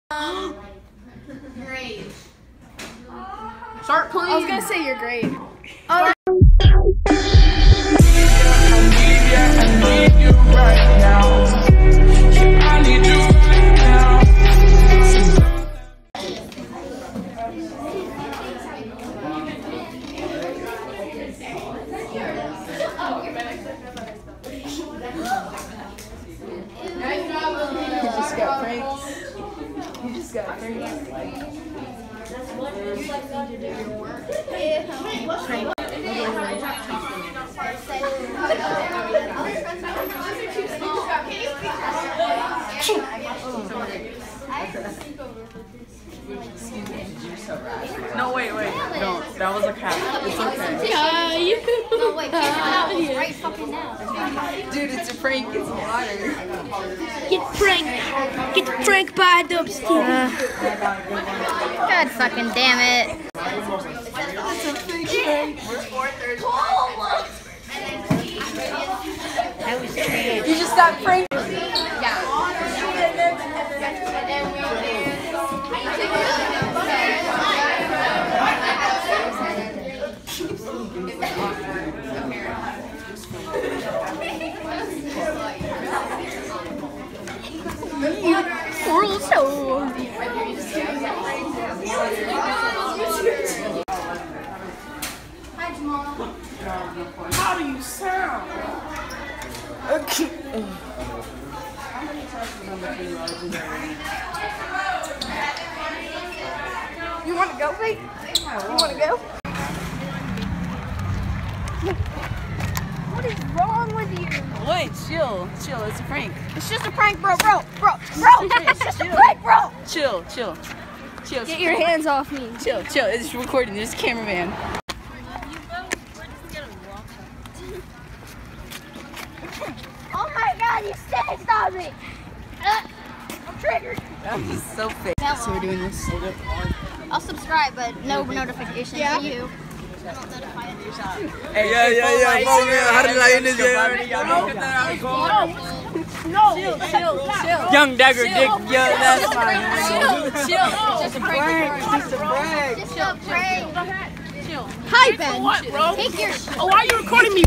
Great. Start playing. I was gonna say you're great. Oh. I need you right now. I need you right now. You just got pranked. You just got pranked. No, wait. No, that was a cap. It's okay. No, wait, right fucking now. Dude, it's a prank. It's water. Get pranked by Dubsty. God fucking damn it. It's a fake prank. You just got pranked. Oral so. How do you sound? Okay. You want to go, babe? You want to go? What is wrong with you? Wait, chill. It's a prank. It's just a prank, bro. It's just a prank, bro. Chill. Get your hands off me. Chill. It's recording. There's a cameraman. Oh my god, you sexed on me. I'm triggered. That was so fake. So we're doing this. I'll subscribe, but no notification for you. Hey, yeah. Chill. Young Dagger Dick. Yeah, that's fine. Chill. Just a prank. Just a prank. Just a prank. Hi, Ben. Take your Oh, why are you recording me?